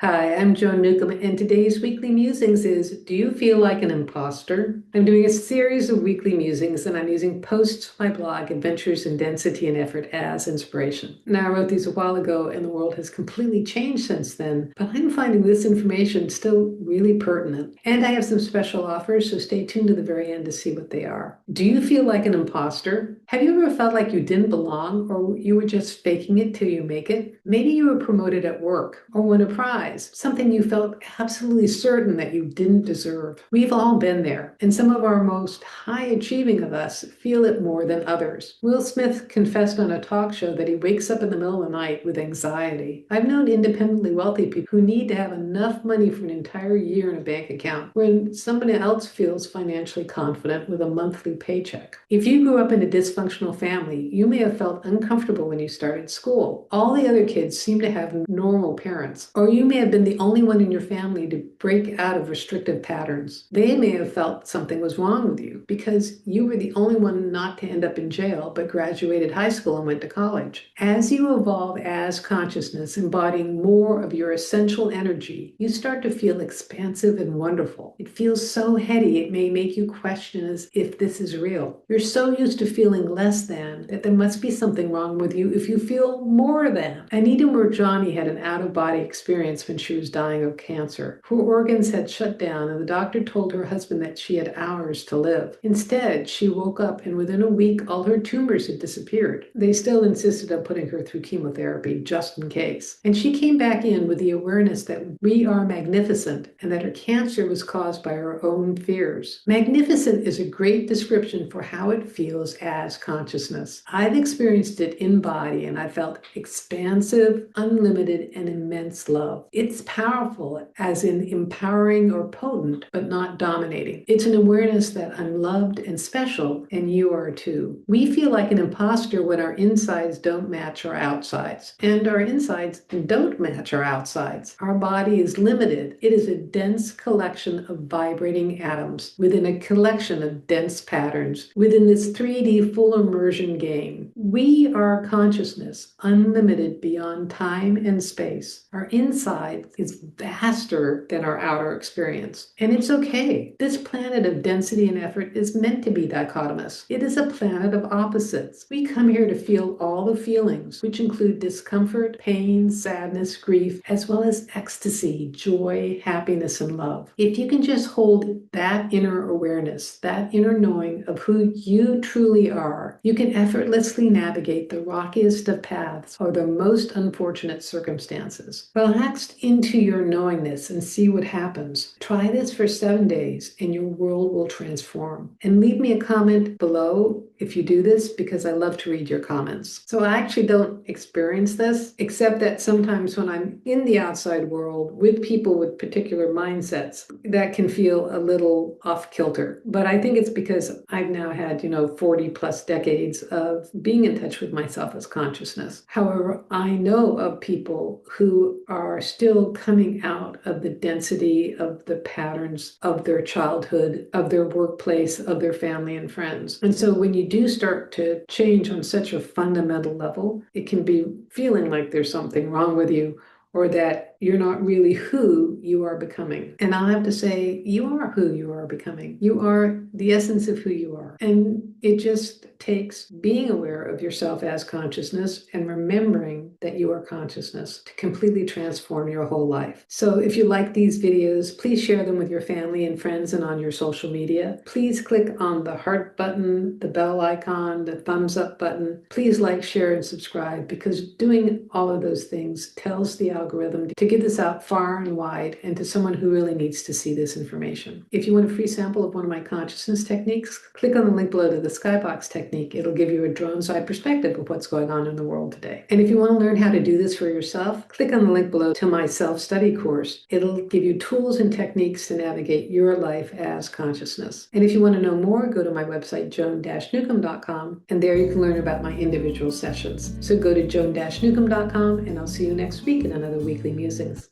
Hi, I'm Joan Newcomb, and today's weekly musings is Do you feel like an imposter? I'm doing a series of weekly musings, and I'm using posts on my blog, Adventures in Density and Effort, as inspiration. Now, I wrote these a while ago, and the world has completely changed since then, but I'm finding this information still really pertinent. And I have some special offers, so stay tuned to the very end to see what they are. Do you feel like an imposter? Have you ever felt like you didn't belong, or you were just faking it till you make it? Maybe you were promoted at work, or won a prize, something you felt absolutely certain that you didn't deserve. We've all been there, and some of our most high achieving of us feel it more than others. Will Smith confessed on a talk show that he wakes up in the middle of the night with anxiety. I've known independently wealthy people who need to have enough money for an entire year in a bank account when somebody else feels financially confident with a monthly paycheck. If you grew up in a dysfunctional family, you may have felt uncomfortable when you started school. All the other kids seem to have normal parents, or you may have been the only one in your family to break out of restrictive patterns. They may have felt something was wrong with you because you were the only one not to end up in jail but graduated high school and went to college. As you evolve as consciousness, embodying more of your essential energy, you start to feel expansive and wonderful. It feels so heady it may make you question as if this is real. You're so used to feeling less than that there must be something wrong with you if you feel more than. Anita Murjani had an out-of-body experience when she was dying of cancer. Her organs had shut down, and the doctor told her husband that she had hours to live. Instead, she woke up, and within a week, all her tumors had disappeared. They still insisted on putting her through chemotherapy, just in case. And she came back in with the awareness that we are magnificent, and that her cancer was caused by her own fears. Magnificent is a great description for how it feels as consciousness. I've experienced it in body, and I felt expansive, unlimited, and immense love. It's powerful, as in empowering or potent, but not dominating. It's an awareness that I'm loved and special, and you are too. We feel like an imposter when our insides don't match our outsides, and our insides don't match our outsides. Our body is limited. It is a dense collection of vibrating atoms within a collection of dense patterns within this 3D full immersion game. We are consciousness, unlimited beyond time and space. Our inside is vaster than our outer experience. And it's okay. This planet of density and effort is meant to be dichotomous. It is a planet of opposites. We come here to feel all the feelings, which include discomfort, pain, sadness, grief, as well as ecstasy, joy, happiness, and love. If you can just hold that inner awareness, that inner knowing of who you truly are, you can effortlessly navigate the rockiest of paths or the most unfortunate circumstances. Relax into your knowingness and see what happens. Try this for 7 days and your world will transform. And leave me a comment below if you do this, because I love to read your comments. So I actually don't experience this, except that sometimes when I'm in the outside world with people with particular mindsets, that can feel a little off kilter. But I think it's because I've now had, 40 plus decades of being in touch with myself as consciousness. However, I know of people who are still coming out of the density of the patterns of their childhood, of their workplace, of their family and friends. And so when you do start to change on such a fundamental level, it can be feeling like there's something wrong with you, or that you're not really who you are becoming. And I'll have to say, you are who you are becoming. You are the essence of who you are. And it just takes being aware of yourself as consciousness and remembering that you are consciousness to completely transform your whole life. So if you like these videos, please share them with your family and friends and on your social media. Please click on the heart button, the bell icon, the thumbs up button. Please like, share, and subscribe, because doing all of those things tells the algorithm to get this out far and wide and to someone who really needs to see this information. If you want a free sample of one of my consciousness techniques, click on the link below to the Skybox technique. It'll give you a drone's eye perspective of what's going on in the world today. And if you want to learn how to do this for yourself, click on the link below to my self-study course. It'll give you tools and techniques to navigate your life as consciousness. And if you want to know more, go to my website, joan-newcomb.com, and there you can learn about my individual sessions. So go to joan-newcomb.com, and I'll see you next week in another weekly musings.